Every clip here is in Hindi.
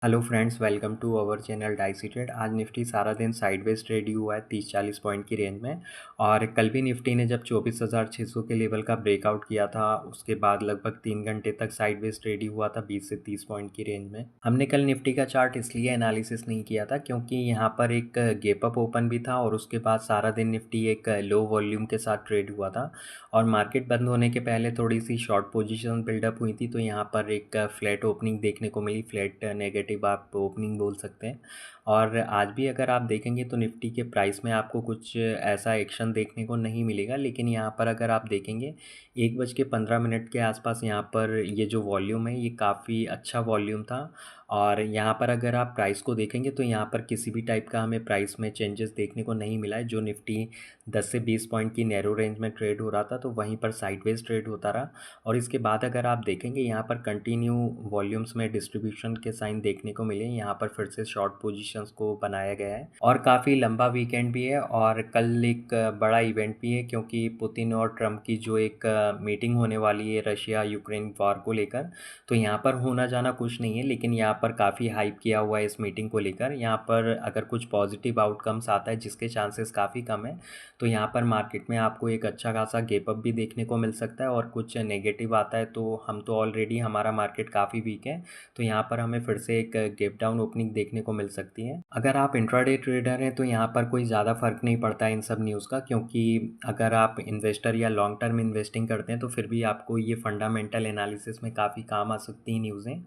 Hello friends, welcome to our channel dicey trade. आज निफ्टी सारा दिन साइडवेज ट्रेड ही हुआ है 30-40 पॉइंट की रेंज में। और कल भी निफ्टी ने जब 24,600 के लेवल का ब्रेकआउट किया था, उसके बाद लगभग 3 घंटे तक साइडवेज ट्रेड ही हुआ था 20 से 30 पॉइंट की रेंज में। हमने कल निफ्टी का चार्ट इसलिए एनालिसिस नहीं किया था क्योंकि यहाँ पर एक गैप अप ओपन भी था और उसके बाद सारा दिन निफ्टी एक लो वॉल्यूम के साथ ट्रेड हुआ था। और मार्केट बंद होने के पहले थोड़ी सी शॉर्ट पोजीशन बिल्डअप हुई थी, तो यहाँ पर एक फ्लैट ओपनिंग देखने को मिली। फ्लैट नेगेटिव आप ओपनिंग बोल सकते हैं। और आज भी अगर आप देखेंगे तो निफ्टी के प्राइस में आपको कुछ ऐसा एक्शन देखने को नहीं मिलेगा, लेकिन यहाँ पर अगर आप देखेंगे 1:15 के आसपास यहाँ पर ये जो वॉल्यूम है ये काफ़ी अच्छा वॉल्यूम था। और यहाँ पर अगर आप प्राइस को देखेंगे तो यहाँ पर किसी भी टाइप का हमें प्राइस में चेंजेस देखने को नहीं मिला है। जो निफ्टी 10 से 20 पॉइंट की नैरो रेंज में ट्रेड हो रहा था तो वहीं पर साइडवेज ट्रेड होता रहा। और इसके बाद अगर आप देखेंगे यहाँ पर कंटिन्यू वॉल्यूम्स में डिस्ट्रीब्यूशन के साइन देखने को मिले। यहाँ पर फिर से शॉर्ट पोजीशंस को बनाया गया है और काफ़ी लंबा वीकेंड भी है। और कल एक बड़ा इवेंट भी है क्योंकि पुतिन और ट्रम्प की जो एक मीटिंग होने वाली है रशिया यूक्रेन वॉर को लेकर। तो यहाँ पर होना जाना कुछ नहीं है, लेकिन यहाँ पर काफ़ी हाइप किया हुआ है इस मीटिंग को लेकर। यहाँ पर अगर कुछ पॉजिटिव आउटकम्स आता है, जिसके चांसेस काफ़ी कम है, तो यहाँ पर मार्केट में आपको एक अच्छा खासा गैप अप भी देखने को मिल सकता है। और कुछ नेगेटिव आता है तो हम तो ऑलरेडी हमारा मार्केट काफ़ी वीक है, तो यहाँ पर हमें फिर से एक गैप डाउन ओपनिंग देखने को मिल सकती है। अगर आप इंट्राडे ट्रेडर हैं तो यहाँ पर कोई ज़्यादा फर्क नहीं पड़ता है इन सब न्यूज़ का, क्योंकि अगर आप इन्वेस्टर या लॉन्ग टर्म इन्वेस्टिंग करते हैं तो फिर भी आपको ये फंडामेंटल एनालिसिस में काफ़ी काम आ सकती हैं न्यूज़ें।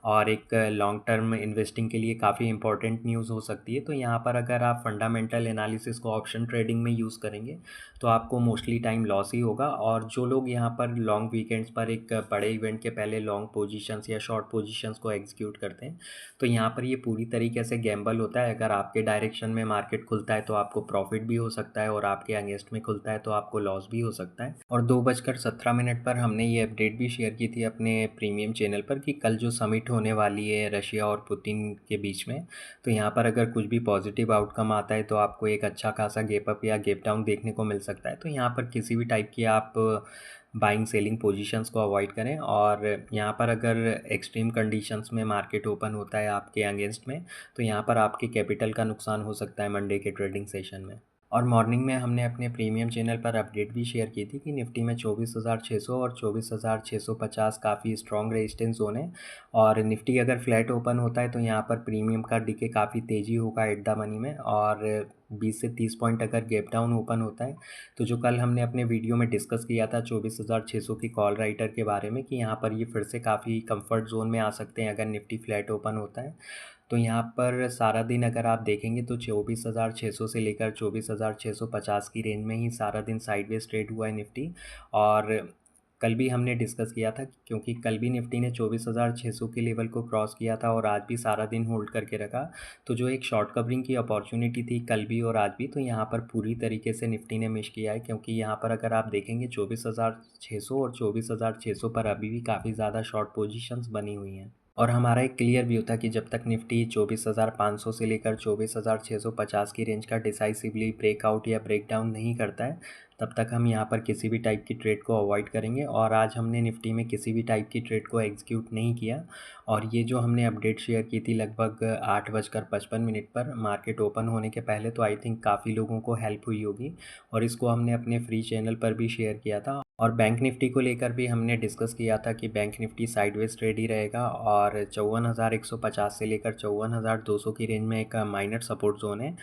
और एक लॉन्ग टर्म इन्वेस्टिंग के लिए काफ़ी इंपॉर्टेंट न्यूज़ हो सकती है। तो यहाँ पर अगर आप फंडामेंटल एनालिसिस को ऑप्शन ट्रेडिंग में यूज़ करेंगे तो आपको मोस्टली टाइम लॉस ही होगा। और जो लोग यहाँ पर लॉन्ग वीकेंड्स पर एक बड़े इवेंट के पहले लॉन्ग पोजीशंस या शॉर्ट पोजीशंस को एग्जीक्यूट करते हैं, तो यहाँ पर ये पूरी तरीके से गैम्बल होता है। अगर आपके डायरेक्शन में मार्केट खुलता है तो आपको प्रॉफिट भी हो सकता है, और आपके अगेंस्ट में खुलता है तो आपको लॉस भी हो सकता है। और 2:17 पर हमने ये अपडेट भी शेयर की थी अपने प्रीमियम चैनल पर कि कल जो समिट होने वाली है रशिया और पुतिन के बीच में, तो यहाँ पर अगर कुछ भी पॉजिटिव आउटकम आता है तो आपको एक अच्छा खासा गैप अप या गैप डाउन देखने को मिल सकता है। तो यहाँ पर किसी भी टाइप की आप बाइंग सेलिंग पोजीशंस को अवॉइड करें। और यहाँ पर अगर एक्सट्रीम कंडीशंस में मार्केट ओपन होता है आपके अगेंस्ट में, तो यहाँ पर आपके कैपिटल का नुकसान हो सकता है मंडे के ट्रेडिंग सेशन में। और मॉर्निंग में हमने अपने प्रीमियम चैनल पर अपडेट भी शेयर की थी कि निफ्टी में 24,600 और 24,650 काफ़ी स्ट्रॉन्ग रेजिस्टेंस जोन है। और निफ्टी अगर फ्लैट ओपन होता है तो यहाँ पर प्रीमियम का डीके काफ़ी तेज़ी होगा एट द मनी में। और 20 से 30 पॉइंट अगर गैप डाउन ओपन होता है, तो जो कल हमने अपने वीडियो में डिस्कस किया था 24,600 की कॉल राइटर के बारे में कि यहाँ पर ये फिर से काफ़ी कंफर्ट जोन में आ सकते हैं अगर निफ्टी फ्लैट ओपन होता है। तो यहाँ पर सारा दिन अगर आप देखेंगे तो 24,600 से लेकर 24,650 की रेंज में ही सारा दिन साइडवेज ट्रेड हुआ है निफ्टी। और कल भी हमने डिस्कस किया था क्योंकि कल भी निफ्टी ने 24,600 के लेवल को क्रॉस किया था और आज भी सारा दिन होल्ड करके रखा। तो जो एक शॉर्ट कवरिंग की अपॉर्चुनिटी थी कल भी और आज भी, तो यहाँ पर पूरी तरीके से निफ्टी ने मिस किया है, क्योंकि यहाँ पर अगर आप देखेंगे 24,600 और 24,600 पर अभी भी काफ़ी ज़्यादा शॉर्ट पोजीशंस बनी हुई हैं। और हमारा एक क्लियर व्यू था कि जब तक निफ्टी 24,500 से लेकर 24,650 की रेंज का डिसाइसिवली ब्रेकआउट या ब्रेकडाउन नहीं करता है, तब तक हम यहाँ पर किसी भी टाइप की ट्रेड को अवॉइड करेंगे। और आज हमने निफ्टी में किसी भी टाइप की ट्रेड को एग्जीक्यूट नहीं किया। और ये जो हमने अपडेट शेयर की थी लगभग 8:55 पर मार्केट ओपन होने के पहले, तो आई थिंक काफ़ी लोगों को हेल्प हुई होगी। और इसको हमने अपने फ्री चैनल पर भी शेयर किया था। और बैंक निफ्टी को लेकर भी हमने डिस्कस किया था कि बैंक निफ्टी साइडवेज ट्रेड ही रहेगा। और 54,150 से लेकर 54,200 की रेंज में एक माइनर सपोर्ट जोन है।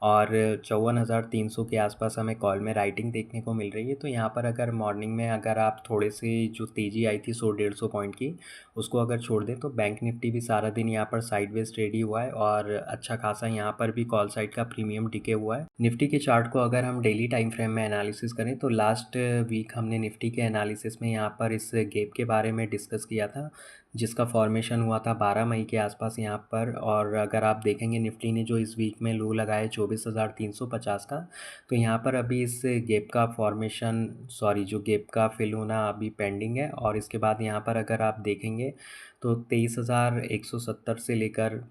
और 54,300 के आसपास हमें कॉल में राइटिंग देखने को मिल रही है। तो यहाँ पर अगर मॉर्निंग में अगर आप थोड़े से जो तेज़ी आई थी 100-150 पॉइंट की, उसको अगर छोड़ दें तो बैंक निफ्टी भी सारा दिन यहाँ पर साइडवेज ट्रेड ही हुआ है। और अच्छा खासा यहाँ पर भी कॉल साइड का प्रीमियम टिके हुआ है। निफ्टी के चार्ट को अगर हम डेली टाइम फ्रेम में एनालिसिस करें तो लास्ट वीक हमने निफ्टी के एनालिसिस में यहाँ पर इस गैप के बारे में डिस्कस किया था, जिसका फॉर्मेशन हुआ था 12 मई के आसपास यहाँ पर। और अगर आप देखेंगे निफ्टी ने जो इस वीक में लो लगाया 24,350 का, तो यहाँ पर अभी इस गैप का फॉर्मेशन जो गैप का फिल होना अभी पेंडिंग है। और इसके बाद यहाँ पर अगर आप देखेंगे तो 23,170 से लेकर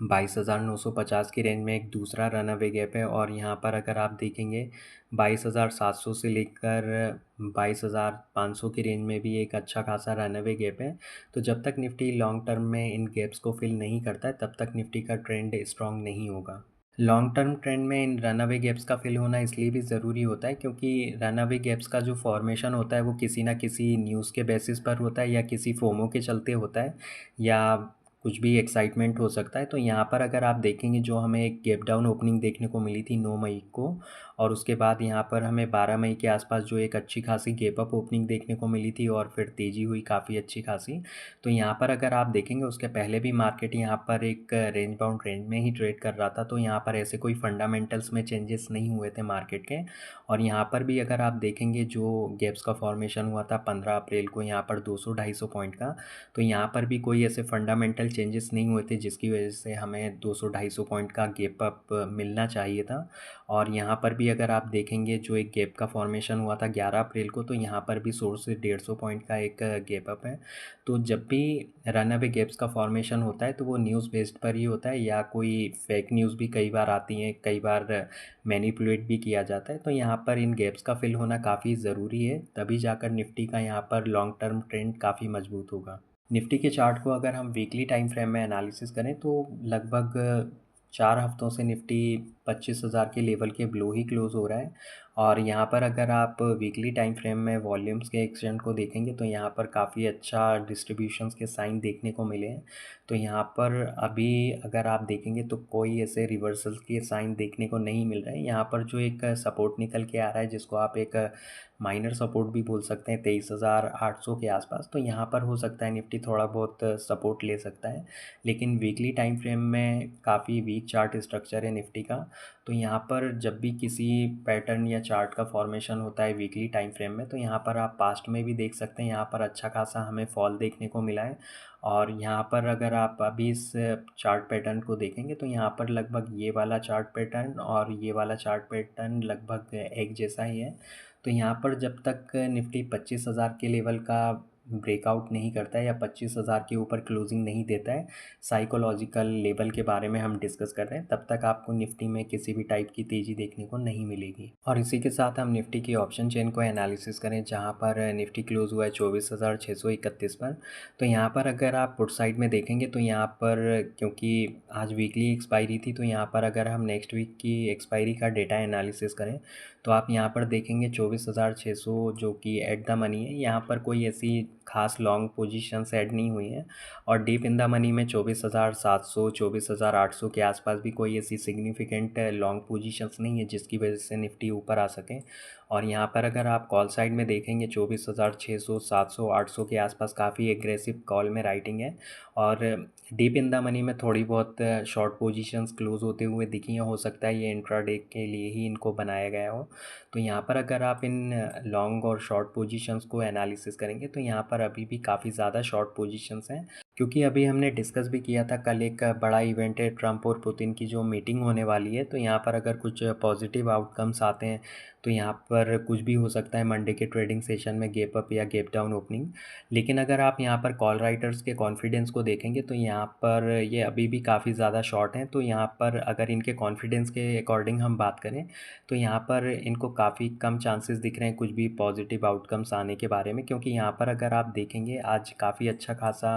22,950 की रेंज में एक दूसरा रन अवे गैप है, और यहाँ पर अगर आप देखेंगे 22,700 से लेकर 22,500 की रेंज में भी एक अच्छा खासा रन अवे गैप है। तो जब तक निफ्टी लॉन्ग टर्म में इन गैप्स को फिल नहीं करता है, तब तक निफ्टी का ट्रेंड स्ट्रॉन्ग नहीं होगा। लॉन्ग टर्म ट्रेंड में इन रन अवे गैप्स का फिल होना इसलिए भी ज़रूरी होता है, क्योंकि रन अवे गैप्स का जो फॉर्मेशन होता है वो किसी ना किसी न्यूज़ के बेसिस पर होता है, या किसी फोमो के चलते होता है, या कुछ भी एक्साइटमेंट हो सकता है। तो यहाँ पर अगर आप देखेंगे, जो हमें एक गैप डाउन ओपनिंग देखने को मिली थी 9 मई को, और उसके बाद यहाँ पर हमें 12 मई के आसपास जो एक अच्छी खासी गैप अप ओपनिंग देखने को मिली थी, और फिर तेज़ी हुई काफ़ी अच्छी खासी। तो यहाँ पर अगर आप देखेंगे, उसके पहले भी मार्केट यहाँ पर एक रेंज बाउंड रेंज में ही ट्रेड कर रहा था, तो यहाँ पर ऐसे कोई फंडामेंटल्स में चेंजेस नहीं हुए थे मार्केट के। और यहाँ पर भी अगर आप देखेंगे, जो गैप्स का फॉर्मेशन हुआ था 15 अप्रैल को यहाँ पर 200-250 पॉइंट का, तो यहाँ पर भी कोई ऐसे फंडामेंटल चेंजेस नहीं हुए थे जिसकी वजह से हमें 200-250 पॉइंट का गैप अप मिलना चाहिए था। और यहाँ पर भी अगर आप देखेंगे, जो एक गैप का फॉर्मेशन हुआ था 11 अप्रैल को, तो यहाँ पर भी 100 से 150 पॉइंट का एक गैप अप है। तो जब भी रन अवे गैप्स का फॉर्मेशन होता है, तो वो न्यूज़ बेस्ड पर ही होता है, या कोई फेक न्यूज़ भी कई बार आती हैं, कई बार मैनिपुलेट भी किया जाता है। तो यहाँ पर इन गैप्स का फिल होना काफ़ी ज़रूरी है, तभी जाकर निफ्टी का यहाँ पर लॉन्ग टर्म ट्रेंड काफ़ी मजबूत होगा। निफ्टी के चार्ट को अगर हम वीकली टाइम फ्रेम में एनालिसिस करें, तो लगभग 4 हफ्तों से निफ्टी 25,000 के लेवल के बिलो ही क्लोज़ हो रहा है। और यहाँ पर अगर आप वीकली टाइम फ्रेम में वॉल्यूम्स के एक्सटेंट को देखेंगे, तो यहाँ पर काफ़ी अच्छा डिस्ट्रीब्यूशंस के साइन देखने को मिले हैं। तो यहाँ पर अभी अगर आप देखेंगे, तो कोई ऐसे रिवर्सल के साइन देखने को नहीं मिल रहे हैं। यहाँ पर जो एक सपोर्ट निकल के आ रहा है, जिसको आप एक माइनर सपोर्ट भी बोल सकते हैं, 23,800 के आसपास, तो यहाँ पर हो सकता है निफ्टी थोड़ा बहुत सपोर्ट ले सकता है। लेकिन वीकली टाइम फ्रेम में काफ़ी वीक चार्ट स्ट्रक्चर है निफ्टी का। तो यहाँ पर जब भी किसी पैटर्न या चार्ट का फॉर्मेशन होता है वीकली टाइम फ्रेम में, तो यहाँ पर आप पास्ट में भी देख सकते हैं, यहाँ पर अच्छा खासा हमें फॉल देखने को मिला है। और यहाँ पर अगर आप अभी इस चार्ट पैटर्न को देखेंगे, तो यहाँ पर लगभग ये वाला चार्ट पैटर्न और ये वाला चार्ट पैटर्न लगभग एक जैसा ही है। तो यहाँ पर जब तक निफ्टी 25,000 के लेवल का ब्रेकआउट नहीं करता है, या 25,000 के ऊपर क्लोजिंग नहीं देता है, साइकोलॉजिकल लेवल के बारे में हम डिस्कस कर रहे हैं, तब तक आपको निफ्टी में किसी भी टाइप की तेज़ी देखने को नहीं मिलेगी। और इसी के साथ हम निफ्टी की ऑप्शन चेन को एनालिसिस करें, जहाँ पर निफ्टी क्लोज हुआ है 24,631 पर। तो यहाँ पर अगर आप पुट साइड में देखेंगे, तो यहाँ पर क्योंकि आज वीकली एक्सपायरी थी, तो यहाँ पर अगर हम नेक्स्ट वीक की एक्सपायरी का डेटा एनालिसिस करें, तो आप यहाँ पर देखेंगे 24,600 जो कि एट द मनी है, यहाँ पर कोई ऐसी खास लॉन्ग पोजीशंस ऐड नहीं हुई हैं। और डीप इन द मनी में 24,700 24,800 के आसपास भी कोई ऐसी सिग्निफिकेंट लॉन्ग पोजीशंस नहीं है जिसकी वजह से निफ्टी ऊपर आ सके। और यहाँ पर अगर आप कॉल साइड में देखेंगे, 24,600 700 800 के आसपास काफ़ी एग्रेसिव कॉल में राइटिंग है। और डीप इन द मनी में थोड़ी बहुत शॉर्ट पोजीशंस क्लोज होते हुए दिखी हैं, हो सकता है ये इंट्राडे के लिए ही इनको बनाया गया हो। तो यहाँ पर अगर आप इन लॉन्ग और शॉर्ट पोजीशंस को एनालिसिस करेंगे, तो यहाँ पर अभी भी काफ़ी ज़्यादा शॉर्ट पोजीशंस हैं, क्योंकि अभी हमने डिस्कस भी किया था, कल एक बड़ा इवेंट है ट्रंप और पुतिन की जो मीटिंग होने वाली है। तो यहाँ पर अगर कुछ पॉजिटिव आउटकम्स आते हैं, तो यहाँ पर कुछ भी हो सकता है मंडे के ट्रेडिंग सेशन में, गैप अप या गैप डाउन ओपनिंग। लेकिन अगर आप यहाँ पर कॉल राइटर्स के कॉन्फिडेंस को देखेंगे, तो यहाँ पर ये अभी भी काफ़ी ज़्यादा शॉर्ट हैं। तो यहाँ पर अगर इनके कॉन्फिडेंस के अकॉर्डिंग हम बात करें, तो यहाँ पर इनको काफ़ी कम चांसेस दिख रहे हैं कुछ भी पॉजिटिव आउटकम्स आने के बारे में, क्योंकि यहाँ पर अगर आप देखेंगे, आज काफ़ी अच्छा खासा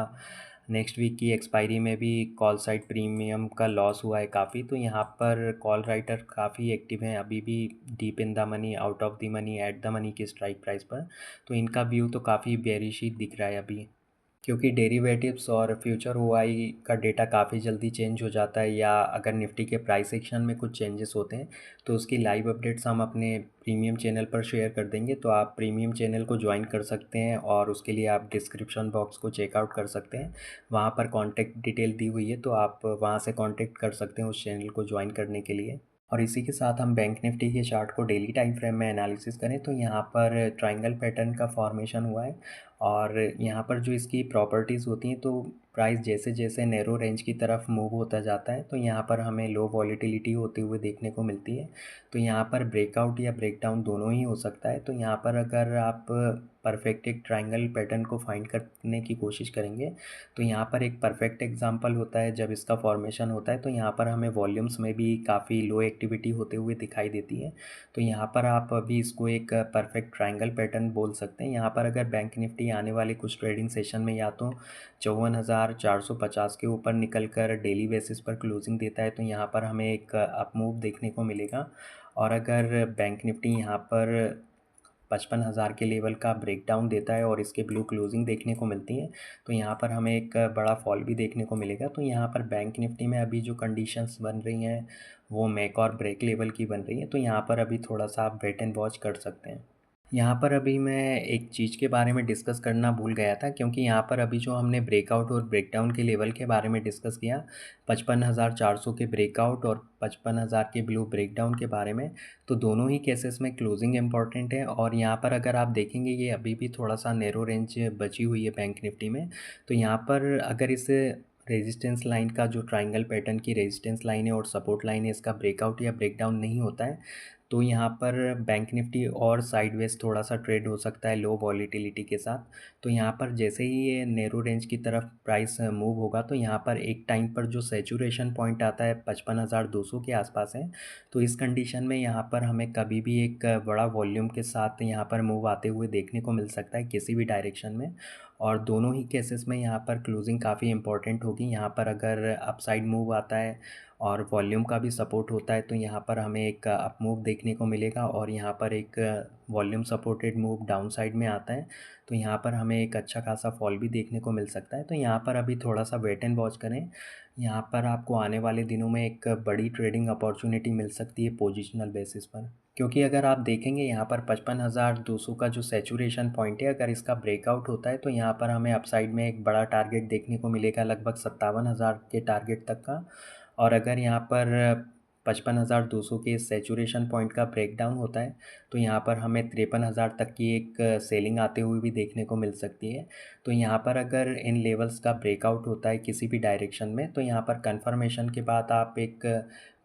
नेक्स्ट वीक की एक्सपायरी में भी कॉल साइड प्रीमियम का लॉस हुआ है काफ़ी। तो यहाँ पर कॉल राइटर काफ़ी एक्टिव हैं अभी भी, deep in the money, out of the money, at the money की स्ट्राइक प्राइस पर। तो इनका व्यू तो काफ़ी बेरिश ही दिख रहा है अभी, क्योंकि डेरिवेटिव्स और फ्यूचर ओआई का डेटा काफ़ी जल्दी चेंज हो जाता है, या अगर निफ्टी के प्राइस एक्शन में कुछ चेंजेस होते हैं, तो उसकी लाइव अपडेट्स हम अपने प्रीमियम चैनल पर शेयर कर देंगे। तो आप प्रीमियम चैनल को ज्वाइन कर सकते हैं, और उसके लिए आप डिस्क्रिप्शन बॉक्स को चेकआउट कर सकते हैं। वहाँ पर कॉन्टैक्ट डिटेल दी हुई है, तो आप वहाँ से कॉन्टैक्ट कर सकते हैं उस चैनल को ज्वाइन करने के लिए। और इसी के साथ हम बैंक निफ्टी के चार्ट को डेली टाइम फ्रेम में एनालिसिस करें, तो यहाँ पर ट्रायंगल पैटर्न का फॉर्मेशन हुआ है, और यहाँ पर जो इसकी प्रॉपर्टीज़ होती हैं, तो प्राइस जैसे-जैसे नैरो रेंज की तरफ मूव होता जाता है, तो यहाँ पर हमें लो वॉलेटिलिटी होते हुए देखने को मिलती है। तो यहाँ पर ब्रेकआउट या ब्रेकडाउन दोनों ही हो सकता है। तो यहाँ पर अगर आप परफेक्ट एक ट्रायंगल पैटर्न को फाइंड करने की कोशिश करेंगे, तो यहाँ पर एक परफेक्ट एग्जांपल होता है जब इसका फॉर्मेशन होता है, तो यहाँ पर हमें वॉल्यूम्स में भी काफ़ी लो एक्टिविटी होते हुए दिखाई देती है। तो यहाँ पर आप अभी इसको एक परफेक्ट ट्रायंगल पैटर्न बोल सकते हैं। यहाँ पर अगर बैंक निफ्टी आने वाले कुछ ट्रेडिंग सेशन में या तो 54,450 के ऊपर निकल कर डेली बेसिस पर क्लोजिंग देता है, तो यहाँ पर हमें एक अप मूव देखने को मिलेगा। और अगर बैंक निफ्टी यहाँ पर 55,000 के लेवल का ब्रेकडाउन देता है और इसके ब्लू क्लोजिंग देखने को मिलती है, तो यहाँ पर हमें एक बड़ा फॉल भी देखने को मिलेगा। तो यहाँ पर बैंक निफ्टी में अभी जो कंडीशंस बन रही हैं, वो मेक और ब्रेक लेवल की बन रही हैं। तो यहाँ पर अभी थोड़ा सा आप वेट एंड वॉच कर सकते हैं। यहाँ पर अभी मैं एक चीज़ के बारे में डिस्कस करना भूल गया था, क्योंकि यहाँ पर अभी जो हमने ब्रेकआउट और ब्रेकडाउन के लेवल के बारे में डिस्कस किया, 55,400 के ब्रेकआउट और 55,000 के ब्लू ब्रेकडाउन के बारे में, तो दोनों ही केसेस में क्लोजिंग इंपॉर्टेंट है। और यहाँ पर अगर आप देखेंगे, ये अभी भी थोड़ा सा नैरो रेंज बची हुई है बैंक निफ्टी में। तो यहाँ पर अगर इस रेजिस्टेंस लाइन का जो ट्राइंगल पैटर्न की रेजिस्टेंस लाइन है और सपोर्ट लाइन है, इसका ब्रेकआउट या ब्रेकडाउन नहीं होता है, तो यहाँ पर बैंक निफ्टी और साइडवेज थोड़ा सा ट्रेड हो सकता है लो वॉलीटिलिटी के साथ। तो यहाँ पर जैसे ही ये नैरो रेंज की तरफ प्राइस मूव होगा, तो यहाँ पर एक टाइम पर जो सैचुरेशन पॉइंट आता है 55,200 के आसपास है। तो इस कंडीशन में यहाँ पर हमें कभी भी एक बड़ा वॉल्यूम के साथ यहाँ पर मूव आते हुए देखने को मिल सकता है किसी भी डायरेक्शन में। और दोनों ही केसेस में यहाँ पर क्लोजिंग काफ़ी इंपॉर्टेंट होगी। यहाँ पर अगर अपसाइड मूव आता है और वॉल्यूम का भी सपोर्ट होता है, तो यहाँ पर हमें एक अप मूव देखने को मिलेगा। और यहाँ पर एक volume supported move down side में आता है, तो यहाँ पर हमें एक अच्छा खासा फॉल भी देखने को मिल सकता है। तो यहाँ पर अभी थोड़ा सा वेट एंड वॉच करें। यहाँ पर आपको आने वाले दिनों में एक बड़ी ट्रेडिंग अपॉर्चुनिटी मिल सकती है पोजिशनल बेसिस पर, क्योंकि अगर आप देखेंगे यहाँ पर 55,200 का जो सैचुरेशन पॉइंट है, अगर इसका ब्रेकआउट होता है, तो यहाँ पर हमें अपसाइड में एक बड़ा टारगेट देखने को मिलेगा, लगभग 57,000 के टारगेट तक का। और अगर यहाँ पर 55,200 के सैचुरेशन पॉइंट का ब्रेकडाउन होता है, तो यहाँ पर हमें 53,000 तक की एक सेलिंग आते हुए भी देखने को मिल सकती है। तो यहाँ पर अगर इन लेवल्स का ब्रेकआउट होता है किसी भी डायरेक्शन में, तो यहाँ पर कंफर्मेशन के बाद आप एक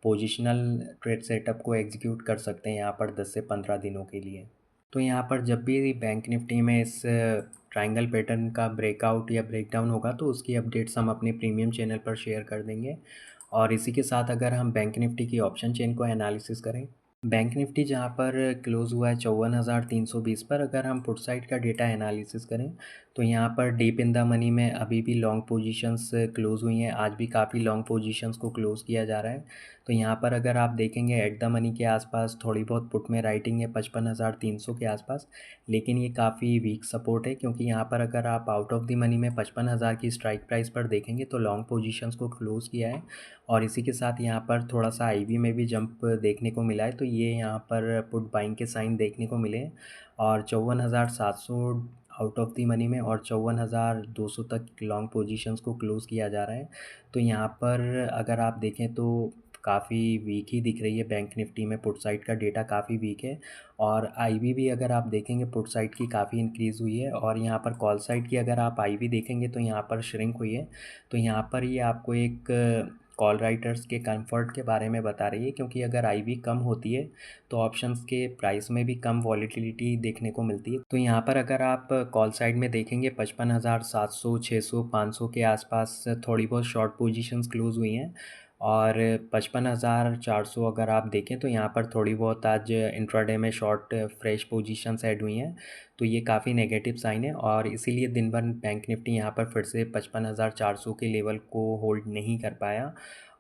पोजिशनल ट्रेड सेटअप को एग्जीक्यूट कर सकते हैं यहाँ पर 10 से 15 दिनों के लिए। तो यहाँ पर जब भी बैंक निफ्टी में इस ट्रायंगल पैटर्न का ब्रेकआउट या ब्रेकडाउन होगा, तो उसकी अपडेट्स हम अपने प्रीमियम चैनल पर शेयर कर देंगे। और इसी के साथ अगर हम बैंक निफ्टी की ऑप्शन चेन को एनालिसिस करें, बैंक निफ्टी जहाँ पर क्लोज़ हुआ है 54,320 पर, अगर हम पुट साइड का डेटा एनालिसिस करें, तो यहाँ पर डीप इन द मनी में अभी भी लॉन्ग पोजीशंस क्लोज़ हुई हैं। आज भी काफ़ी लॉन्ग पोजीशंस को क्लोज़ किया जा रहा है। तो यहाँ पर अगर आप देखेंगे एट द मनी के आसपास थोड़ी बहुत पुट में राइटिंग है 55,300 के आसपास, लेकिन ये काफ़ी वीक सपोर्ट है, क्योंकि यहाँ पर अगर आप आउट ऑफ द मनी में 55,000 की स्ट्राइक प्राइस पर देखेंगे, तो लॉन्ग पोजीशंस को क्लोज़ किया है। और इसी के साथ यहाँ पर थोड़ा सा आईवी में भी जंप देखने को मिला है, तो ये यहाँ पर पुट बाइंग के साइन देखने को मिले। और 54,700 आउट ऑफ द मनी में और 54,200 तक लॉन्ग पोजीशंस को क्लोज़ किया जा रहा है। तो यहाँ पर अगर आप देखें तो काफ़ी वीक ही दिख रही है बैंक निफ्टी में, पुट साइड का डेटा काफ़ी वीक है। और आईवी भी अगर आप देखेंगे पुट साइड की काफ़ी इंक्रीज़ हुई है। और यहाँ पर कॉल साइड की अगर आप आईवी देखेंगे, तो यहाँ पर श्रिंक हुई है। तो यहाँ पर ये आपको एक कॉल राइटर्स के कंफर्ट के बारे में बता रही है, क्योंकि अगर आईवी कम होती है, तो ऑप्शंस के प्राइस में भी कम वॉलीटिलिटी देखने को मिलती है। तो यहाँ पर अगर आप कॉल साइड में देखेंगे 55,700, 600, 500 के आसपास थोड़ी बहुत शॉर्ट पोजीशंस क्लोज हुई हैं। और 55,400 अगर आप देखें, तो यहाँ पर थोड़ी बहुत आज इंट्राडे में शॉर्ट फ्रेश पोजीशंस ऐड हुई हैं। तो ये काफ़ी नेगेटिव साइन है, और इसीलिए दिन भर बैंक निफ्टी यहाँ पर फिर से 55,400 के लेवल को होल्ड नहीं कर पाया।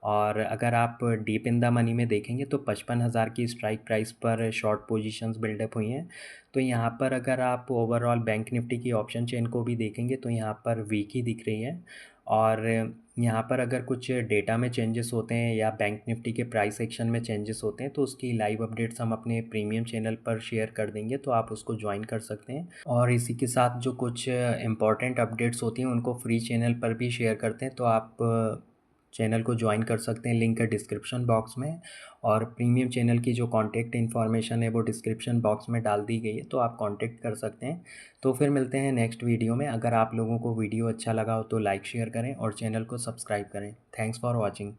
और अगर आप डीप इन द मनी में देखेंगे, तो 55,000 की स्ट्राइक प्राइस पर शॉर्ट पोजीशंस बिल्डअप हुई हैं। तो यहाँ पर अगर आप ओवरऑल बैंक निफ्टी की ऑप्शन चेन को भी देखेंगे, तो यहाँ पर वीक ही दिख रही है। और यहाँ पर अगर कुछ डेटा में चेंजेस होते हैं या बैंक निफ्टी के प्राइस एक्शन में चेंजेस होते हैं, तो उसकी लाइव अपडेट्स हम अपने प्रीमियम चैनल पर शेयर कर देंगे, तो आप उसको ज्वाइन कर सकते हैं। और इसी के साथ जो कुछ इम्पॉर्टेंट अपडेट्स होती हैं, उनको फ्री चैनल पर भी शेयर करते हैं, तो आप चैनल को ज्वाइन कर सकते हैं, लिंक है डिस्क्रिप्शन बॉक्स में। और प्रीमियम चैनल की जो कॉन्टैक्ट इन्फॉर्मेशन है वो डिस्क्रिप्शन बॉक्स में डाल दी गई है, तो आप कॉन्टैक्ट कर सकते हैं। तो फिर मिलते हैं नेक्स्ट वीडियो में। अगर आप लोगों को वीडियो अच्छा लगा हो तो लाइक शेयर करें और चैनल को सब्सक्राइब करें। Thanks for watching.